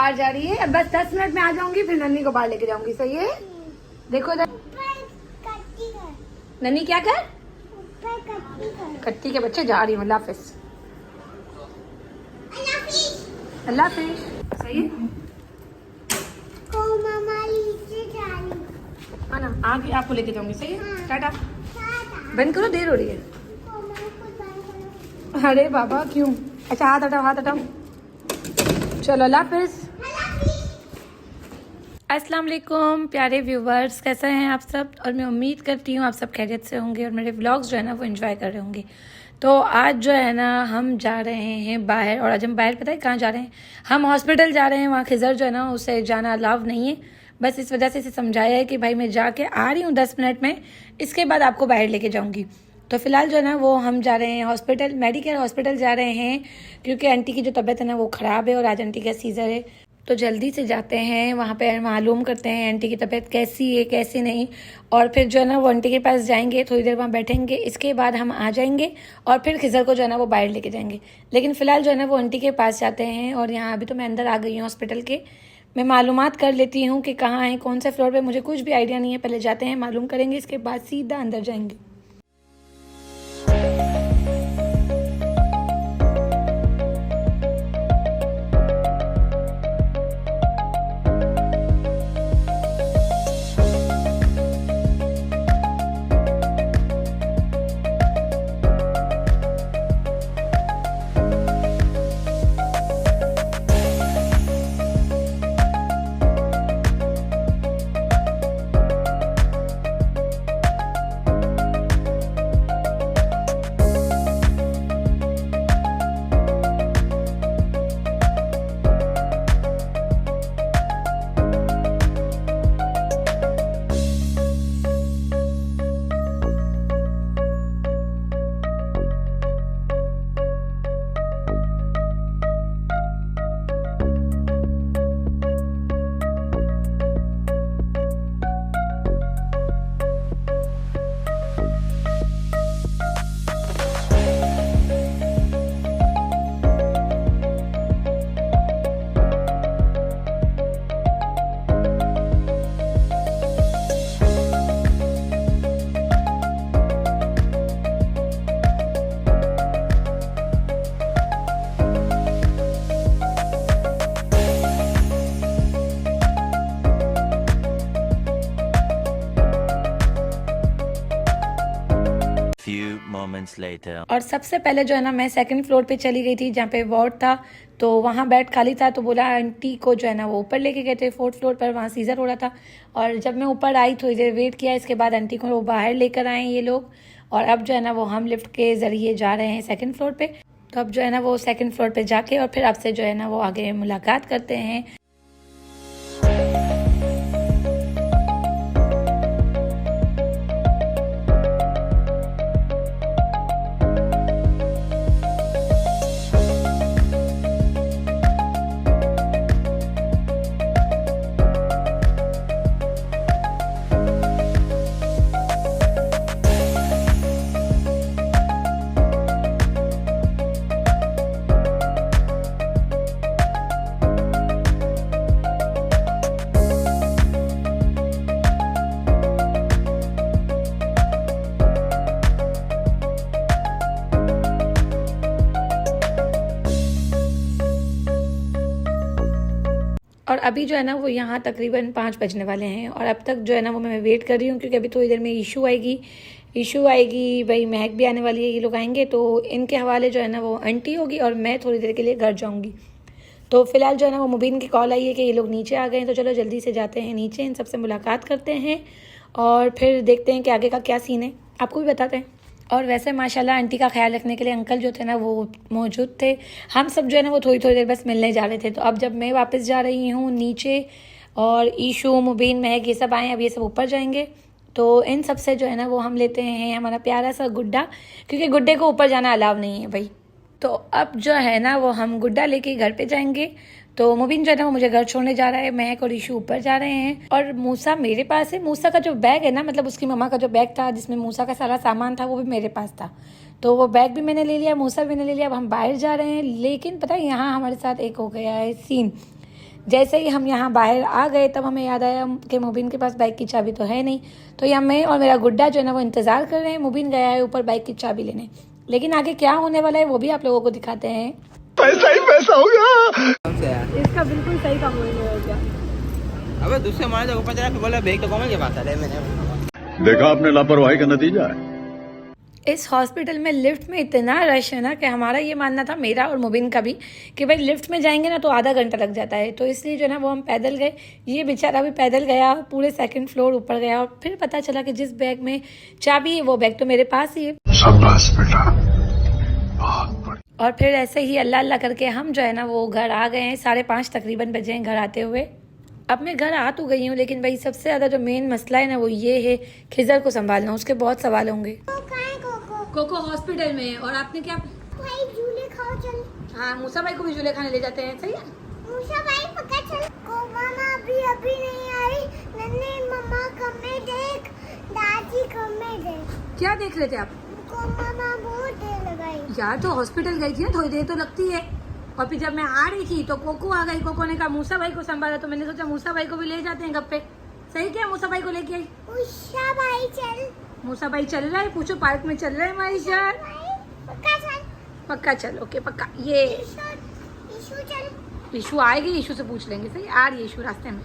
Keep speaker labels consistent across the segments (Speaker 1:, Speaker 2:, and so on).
Speaker 1: बाहर जा रही है, बस 10 मिनट में आ जाऊंगी, फिर नन्नी को बाहर लेके जाऊंगी। सही है? देखो नन्नी क्या कर, कट्टी के बच्चे जा रही हूँ। अल्लाह हाफिज, अल्लाह हाफिज। सही है ना, आगे आपको लेके जाऊंगी। सही है, टाटा। बंद करो, देर हो रही है। अरे बाबा क्यों? अच्छा हाथ हटाओ, हाथ हटाओ। चलो अल्लाह हाफिज। अस्सलाम वालेकुम प्यारे व्यूवर्स, कैसे हैं आप सब? और मैं उम्मीद करती हूँ आप सब खैरियत से होंगे और मेरे व्लॉग्स जो है ना वो एंजॉय कर रहे होंगे। तो आज जो है ना हम जा रहे हैं बाहर, और आज हम बाहर पता है कहाँ जा रहे हैं? हम हॉस्पिटल जा रहे हैं। वहाँ खिज़र जो है ना उसे जाना अलाव नहीं है, बस इस वजह से इसे समझाया है कि भाई मैं जाके आ रही हूँ 10 मिनट में, इसके बाद आपको बाहर लेके जाऊँगी। तो फिलहाल जो है ना वो हम जा रहे हैं हॉस्पिटल, मेडिकेयर हॉस्पिटल जा रहे हैं, क्योंकि आंटी की जो तबीयत है ना वो ख़राब है और आज आंटी का सीज़र है। तो जल्दी से जाते हैं वहाँ पे, मालूम करते हैं आंटी की तबीयत कैसी है कैसी नहीं, और फिर जो है ना वो आंटी के पास जाएंगे, थोड़ी देर वहाँ बैठेंगे, इसके बाद हम आ जाएंगे और फिर खिज़र को जो है ना वो बाहर लेके जाएंगे। लेकिन फ़िलहाल जो है ना वो आंटी के पास जाते हैं। और यहाँ अभी तो मैं अंदर आ गई हूँ हॉस्पिटल के, मैं मालूमात कर लेती हूँ कि कहाँ है, कौन से फ्लोर पर, मुझे कुछ भी आइडिया नहीं है। पहले जाते हैं, मालूम करेंगे, इसके बाद सीधा अंदर जाएंगे। और सबसे पहले जो है ना मैं सेकंड फ्लोर पे चली गई थी, जहाँ पे वार्ड था, तो वहाँ बेड खाली था, तो बोला आंटी को जो है ना वो ऊपर लेके गए थे 4th फ्लोर पर, वहाँ सीज़र हो रहा था। और जब मैं ऊपर आई थोड़ी देर वेट किया, इसके बाद आंटी को वो बाहर लेकर आए ये लोग, और अब जो है ना वो हम लिफ्ट के ज़रिए जा रहे हैं सेकेंड फ्लोर पर। तो अब जो है ना वो सेकेंड फ्लोर पर जाके और फिर आपसे जो है ना वो आगे मुलाकात करते हैं। और अभी जो है ना वो यहाँ तकरीबन 5 बजने वाले हैं, और अब तक जो है ना वो मैं वेट कर रही हूँ, क्योंकि अभी थोड़ी देर में इशू आएगी, भाई महक भी आने वाली है, ये लोग आएंगे, तो इनके हवाले जो है ना वो आंटी होगी और मैं थोड़ी देर के लिए घर जाऊँगी। तो फिलहाल जो है ना वो मुबीन की कॉल आई है कि ये लोग नीचे आ गए हैं, तो चलो जल्दी से जाते हैं नीचे, इन सबसे मुलाकात करते हैं और फिर देखते हैं कि आगे का क्या सीन है, आपको भी बताते हैं। और वैसे माशाल्लाह आंटी का ख्याल रखने के लिए अंकल जो थे ना वो मौजूद थे। हम सब जो है ना वो थोड़ी थोड़ी देर बस मिलने जा रहे थे। तो अब जब मैं वापस जा रही हूँ नीचे, और ईशू, मुबीन, महक ये सब आए, अब ये सब ऊपर जाएंगे, तो इन सब से जो है ना वो हम लेते हैं हमारा प्यारा सा गुड्डा, क्योंकि गुड्डे को ऊपर जाना अलाउ नहीं है भाई। तो अब जो है ना वो हम गुड्डा लेके घर पे जाएंगे। तो मुबीन जो है ना वो मुझे घर छोड़ने जा रहा है, महक और ईशू ऊपर जा रहे हैं, और मूसा मेरे पास है। मूसा का जो बैग है ना, मतलब उसकी मम्मा का जो बैग था जिसमें मूसा का सारा सामान था, वो भी मेरे पास था, तो वो बैग भी मैंने ले लिया, मूसा भी मैंने ले लिया। अब हम बाहर जा रहे हैं, लेकिन पता है यहाँ हमारे साथ एक हो गया है सीन। जैसे ही हम यहाँ बाहर आ गए तब हमें याद आया कि मुबीन के पास बाइक की चाबी तो है नहीं। तो यहाँ मैं और मेरा गुड्डा जो है ना वो इंतज़ार कर रहे हैं। मुबीन गया है ऊपर बाइक की चाबी लेने, लेकिन आगे क्या होने वाला है वो भी आप लोगों को दिखाते हैं।
Speaker 2: पैसा ही पैसा हो गया।
Speaker 1: इसका बिल्कुल सही काम हो गया।
Speaker 3: अबे दूसरे मारे तो ऊपर चला के बोला बैग तो कमल के पास है। मैंने
Speaker 2: देखा आपने लापरवाही का नतीजा है।
Speaker 1: इस हॉस्पिटल में लिफ्ट में इतना रश है ना कि हमारा ये मानना था, मेरा और मुबीन का भी, कि भाई लिफ्ट में जाएंगे ना तो आधा घंटा लग जाता है। तो इसलिए जो है ना वो हम पैदल गए। ये बेचारा भी पैदल गया, पूरे 2nd फ्लोर ऊपर गया और फिर पता चला कि जिस बैग में चाबी है वो बैग तो मेरे पास ही है।
Speaker 2: शाबाश बेटा, बहुत बढ़िया।
Speaker 1: और फिर ऐसे ही अल्लाह अल्लाह करके हम जो है ना वो घर आ गए हैं। 5:30 तकरीबन बजे हैं घर आते हुए। अब मैं घर आ तो गई हूँ, लेकिन भाई सबसे ज़्यादा जो मेन मसला है ना वो ये है खिजर को संभालना। उसके बहुत सवाल होंगे। कोको हॉस्पिटल में है। और आपने क्या
Speaker 4: भाई झूले खाओ चल।
Speaker 1: हाँ, मूसा भाई को भी झूले खाने ले जाते हैं। सही है
Speaker 4: मूसा भाई पकड़ चल। को मामा अभी नहीं आई। नन्हे मम्मा कमे देख, दादी कमे देख।
Speaker 1: क्या देख रहे थे आप?
Speaker 4: को मामा बहुत देर लगाई
Speaker 1: यार तो हॉस्पिटल गई थी ना, थोड़ी देर तो लगती है। और फिर जब मैं आ रही थी तो कोको आ गई। कोको ने कहा मूसा भाई को संभाला, तो मैंने सोचा मूसा भाई को भी ले जाते हैं गप्पे। सही क्या, मूसा भाई को लेके आई।
Speaker 4: मूसा भाई चल।
Speaker 1: मूसा भाई चल रहा है, पूछो पार्क में चल रहे हैं हमारे साथ।
Speaker 4: पक्का चल।
Speaker 1: पक्का चल, ओके पक्का। ये
Speaker 4: ईशु चल।
Speaker 1: ईशू आएगी, ईशू से पूछ लेंगे। सही, आ रही है ईशू रास्ते में।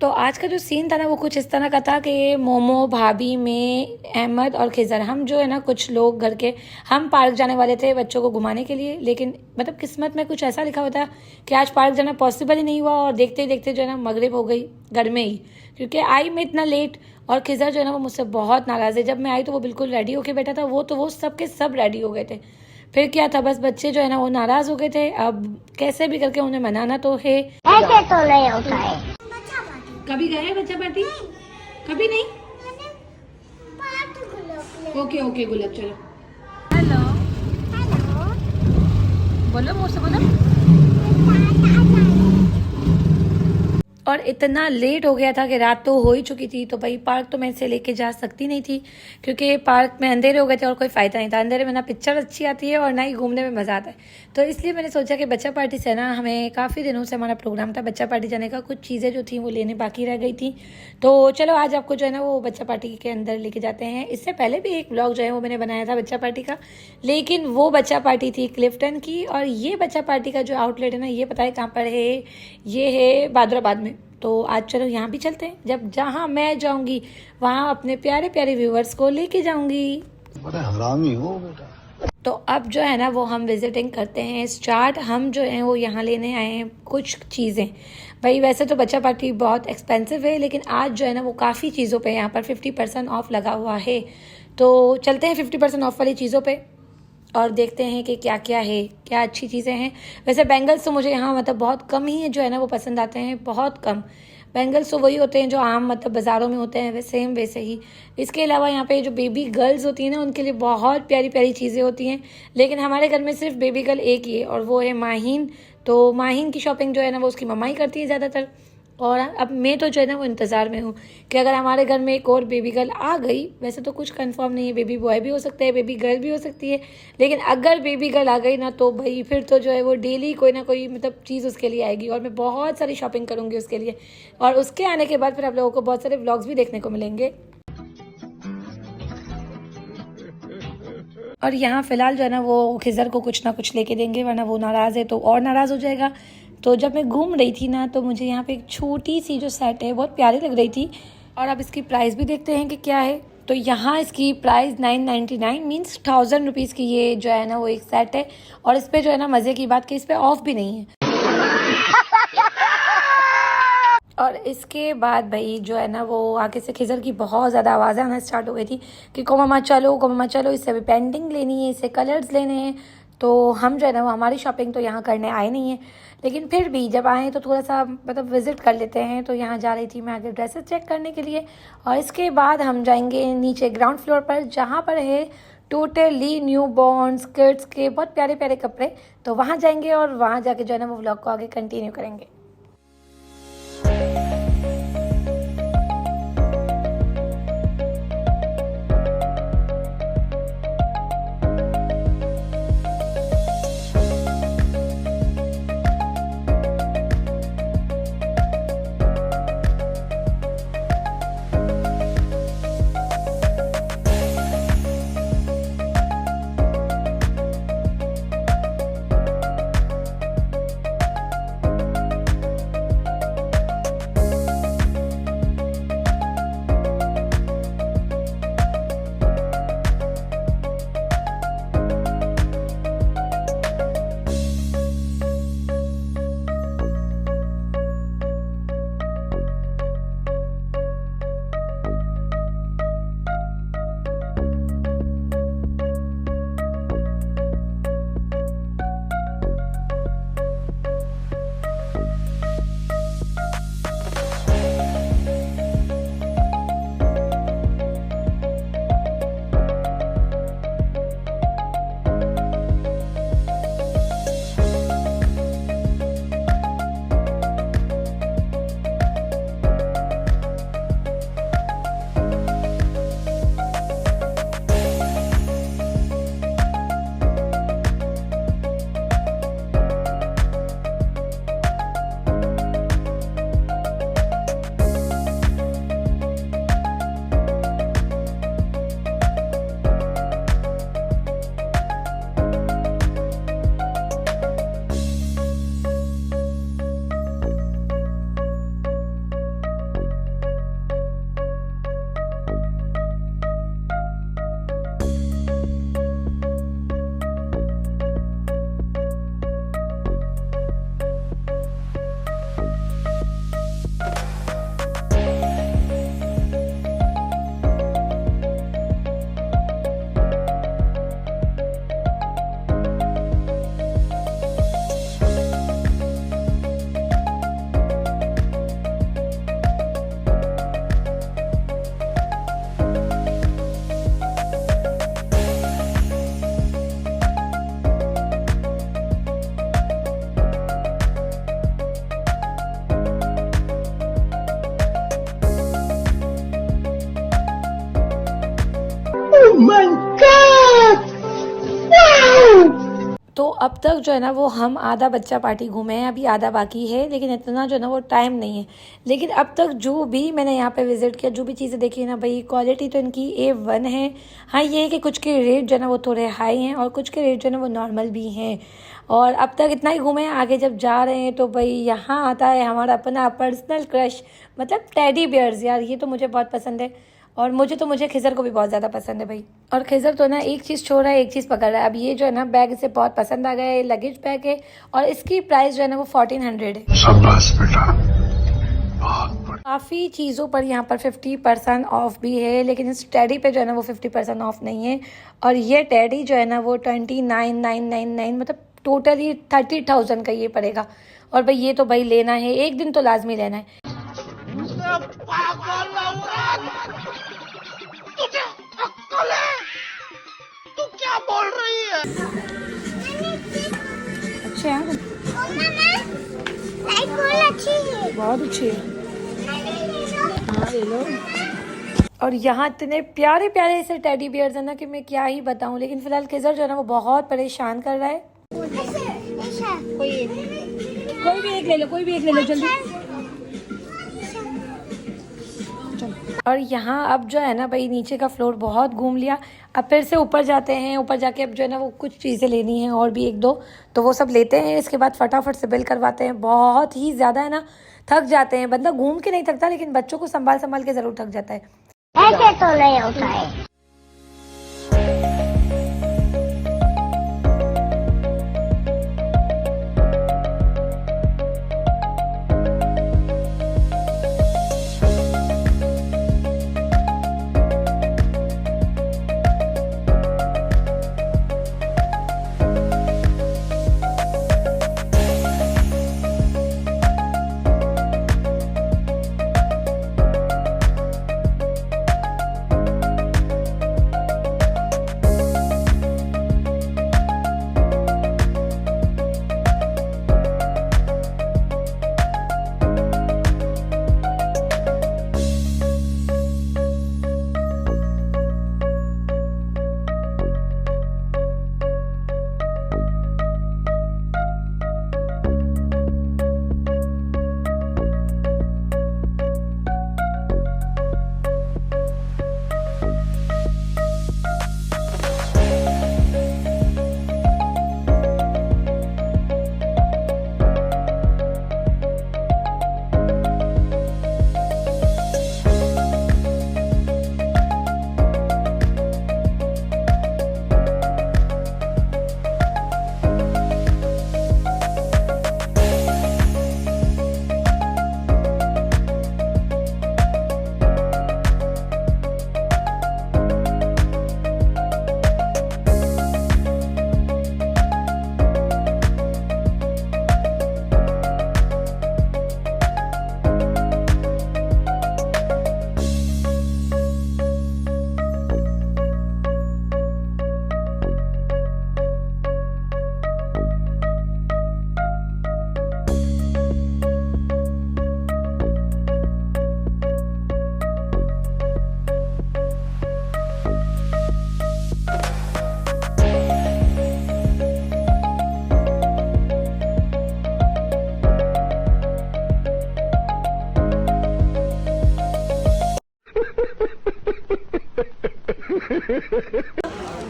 Speaker 1: तो आज का जो सीन था ना वो कुछ इस तरह का था कि मोमो, भाभी, मैं, अहमद और खिजर, हम जो है ना कुछ लोग घर के, हम पार्क जाने वाले थे बच्चों को घुमाने के लिए। लेकिन मतलब किस्मत में कुछ ऐसा लिखा हुआ था कि आज पार्क जाना पॉसिबल ही नहीं हुआ। और देखते ही देखते जो है ना मगरिब हो गई घर में ही, क्योंकि आई मैं इतना लेट। और खिजर जो है ना वो मुझसे बहुत नाराज़ है। जब मैं आई तो वो बिल्कुल रेडी होके बैठा था। वो सब के सब रेडी हो गए थे। फिर क्या था, बस बच्चे जो है ना वो नाराज़ हो गए थे। अब कैसे भी करके उन्हें मनाना तो है।
Speaker 4: ऐसे तो नहीं होता है।
Speaker 1: कभी गए हैं बच्चा पार्टी? कभी नहीं। ओके ओके गुलाब, चलो। हेलो
Speaker 4: हेलो
Speaker 1: बोलो, मुझसे बोलो। और इतना लेट हो गया था कि रात तो हो ही चुकी थी। तो भाई पार्क तो मैं इसे लेके जा सकती नहीं थी, क्योंकि पार्क में अंधेरे हो गए थे और कोई फ़ायदा नहीं था। अंधेरे में ना पिक्चर अच्छी आती है और ना ही घूमने में मज़ा आता है। तो इसलिए मैंने सोचा कि बच्चा पार्टी से ना, हमें काफ़ी दिनों से हमारा प्रोग्राम था बच्चा पार्टी जाने का। कुछ चीज़ें जो थी वो लेने बाकी रह गई थी। तो चलो आज आपको जो है ना वो बच्चा पार्टी के अंदर लेके जाते हैं। इससे पहले भी एक ब्लॉग जो है वो मैंने बनाया था बच्चा पार्टी का, लेकिन वो बच्चा पार्टी थी क्लिफ्टन की। और ये बच्चा पार्टी का जो आउटलेट है ना, ये पता है कहाँ पर है? ये है बहादुराबाद में। तो आज चलो यहाँ भी चलते हैं। जब जहाँ मैं जाऊँगी वहाँ अपने प्यारे प्यारे व्यूवर्स को लेके जाऊँगी।
Speaker 2: बड़ा हरामी हो बेटा।
Speaker 1: तो अब जो है ना वो हम विजिटिंग करते हैं स्टार्ट। हम जो हैं वो यहाँ लेने आए हैं कुछ चीज़ें। भाई वैसे तो बच्चा पार्टी बहुत एक्सपेंसिव है, लेकिन आज जो है ना वो काफ़ी चीज़ों पे यहाँ पर 50% ऑफ लगा हुआ है। तो चलते हैं 50% ऑफ वाली चीज़ों पे और देखते हैं कि क्या क्या है, क्या अच्छी चीज़ें हैं। वैसे बैंगल्स तो मुझे यहाँ मतलब बहुत कम ही जो है ना वो पसंद आते हैं, बहुत कम। बैंगल्स तो वही होते हैं जो आम मतलब बाज़ारों में होते हैं, वैसे ही। इसके अलावा यहाँ पे जो बेबी गर्ल्स होती हैं ना, उनके लिए बहुत प्यारी प्यारी चीज़ें होती हैं। लेकिन हमारे घर में सिर्फ बेबी गर्ल एक ही है और वो है माहीन। तो माहीन की शॉपिंग जो है ना वो उसकी मम्मा ही करती है ज़्यादातर। और अब मैं तो जो है ना वो इंतज़ार में हूँ कि अगर हमारे घर में एक और बेबी गर्ल आ गई, वैसे तो कुछ कंफर्म नहीं है, बेबी बॉय भी हो सकता है, बेबी गर्ल भी हो सकती है। लेकिन अगर बेबी गर्ल आ गई ना तो भाई फिर तो जो है वो डेली कोई ना कोई मतलब चीज़ उसके लिए आएगी और मैं बहुत सारी शॉपिंग करूँगी उसके लिए। और उसके आने के बाद फिर आप लोगों को बहुत सारे व्लॉग्स भी देखने को मिलेंगे। और यहाँ फ़िलहाल जो है ना वो खिजर को कुछ ना कुछ लेके देंगे, वरना वो नाराज़ है तो और नाराज़ हो जाएगा। तो जब मैं घूम रही थी ना तो मुझे यहाँ पे एक छोटी सी जो सेट है बहुत प्यारी लग रही थी। और अब इसकी प्राइस भी देखते हैं कि क्या है। तो यहाँ इसकी प्राइस 999 मीन्स 1000 रुपीज़ की ये जो है ना वो एक सेट है। और इस पर जो है ना मज़े की बात कि इस पर ऑफ भी नहीं है। और इसके बाद भाई जो है ना वो आगे से खिजर की बहुत ज़्यादा आवाज़ें आना स्टार्ट हो गई थी कि को मम्मा चलो, इससे अभी पेंटिंग लेनी है, इससे कलर्स लेने हैं। तो हम जो है ना वो हमारी शॉपिंग तो यहाँ करने आए नहीं हैं, लेकिन फिर भी जब आए तो थोड़ा सा मतलब विज़िट कर लेते हैं। तो यहाँ जा रही थी मैं आगे ड्रेसेस चेक करने के लिए। और इसके बाद हम जाएंगे नीचे ग्राउंड फ्लोर पर, जहाँ पर है टोटली न्यू बॉर्न स्कर्ट्स के बहुत प्यारे प्यारे कपड़े। तो वहाँ जाएंगे और वहाँ जाके जो है ना वो व्लॉग को आगे कंटिन्यू करेंगे। तो अब तक जो है ना वो हम आधा बच्चा पार्टी घूमे हैं, अभी आधा बाकी है, लेकिन इतना जो है ना वो टाइम नहीं है। लेकिन अब तक जो भी मैंने यहाँ पे विज़िट किया, जो भी चीज़ें देखी है ना भाई, क्वालिटी तो इनकी A1 है। हाँ ये है कि कुछ के रेट जो है ना वो थोड़े हाई हैं और कुछ के रेट जो है ना वो नॉर्मल भी हैं। और अब तक इतना ही घूमे हैं, आगे जब जा रहे हैं तो भाई यहाँ आता है हमारा अपना पर्सनल क्रश, मतलब टेडी बियर्स। यार ये तो मुझे बहुत पसंद है, और मुझे खिज़र को भी बहुत ज़्यादा पसंद है भाई। और खिज़र तो ना एक चीज़ छोड़ रहा है, एक चीज़ पकड़ रहा है। अब ये जो है ना बैग इसे बहुत पसंद आ गया है, लगेज बैग है, और इसकी प्राइस जो है ना वो 1400 है।
Speaker 2: शाबाश बेटा, बहुत बढ़िया।
Speaker 1: काफ़ी चीज़ों पर यहाँ पर 50% ऑफ भी है, लेकिन इस टेडी पे जो है ना वो 50% ऑफ नहीं है। और ये टेडी जो है ना वो 29,999, मतलब टोटली 30,000 का ये पड़ेगा। और भाई ये तो भाई लेना है, एक दिन तो लाजमी लेना है। अच्छा है,
Speaker 4: लाइट बहुत अच्छी है।
Speaker 1: बहुत अच्छी है। हाँ ले लो। और यहाँ इतने प्यारे प्यारे ऐसे टेडी बियर्स हैं ना कि मैं क्या ही बताऊँ। लेकिन फिलहाल खिज़र जो है ना वो बहुत परेशान कर रहा है। कोई भी एक ले लो, कोई भी एक ले लो जल्दी। और यहाँ अब जो है ना भाई नीचे का फ्लोर बहुत घूम लिया, अब फिर से ऊपर जाते हैं। ऊपर जाके अब जो है ना वो कुछ चीज़ें लेनी है और भी एक दो, तो वो सब लेते हैं। इसके बाद फटाफट से बिल करवाते हैं। बहुत ही ज़्यादा है ना थक जाते हैं, बंदा घूम के नहीं थकता, लेकिन बच्चों को संभाल संभाल के ज़रूर थक जाता है।
Speaker 4: ऐसे तो नहीं होता है।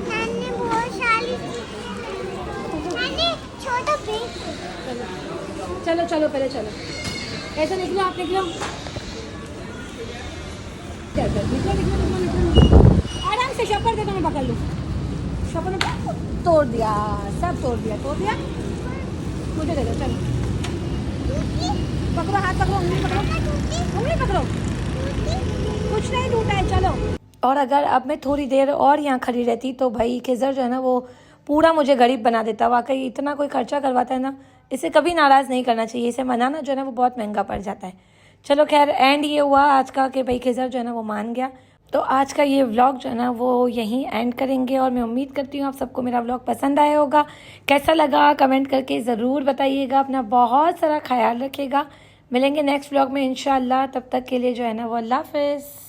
Speaker 4: नानी बहुत सारी नानी छोटा बैग।
Speaker 1: चलो चलो पहले चलो, ऐसा निकलो, आप निकलो, निकलो आराम से। शॉपर दे तो मैं पकड़ लूँ। शॉपर ने तोड़ दिया, सब तोड़ दिया। मुझे दे दो, चलो पकड़ो, हाथ पकड़ो, उंगली पकड़ो, कुछ नहीं टूटा है, चलो। और अगर अब मैं थोड़ी देर और यहाँ खड़ी रहती तो भाई खिज़र जो है ना वो पूरा मुझे गरीब बना देता। वाकई इतना कोई खर्चा करवाता है ना, इसे कभी नाराज़ नहीं करना चाहिए। इसे मनाना जो है ना वो बहुत महंगा पड़ जाता है। चलो खैर, एंड ये हुआ आज का कि भाई खिज़र जो है ना वो मान गया। तो आज का ये व्लॉग जो है ना वो यहीं एंड करेंगे। और मैं उम्मीद करती हूँ आप सबको मेरा व्लॉग पसंद आया होगा। कैसा लगा कमेंट करके ज़रूर बताइएगा। अपना बहुत सारा ख्याल रखिएगा। मिलेंगे नेक्स्ट व्लॉग में इंशाल्लाह। तब तक के लिए जो है ना वो अल्लाह हाफ़िज़।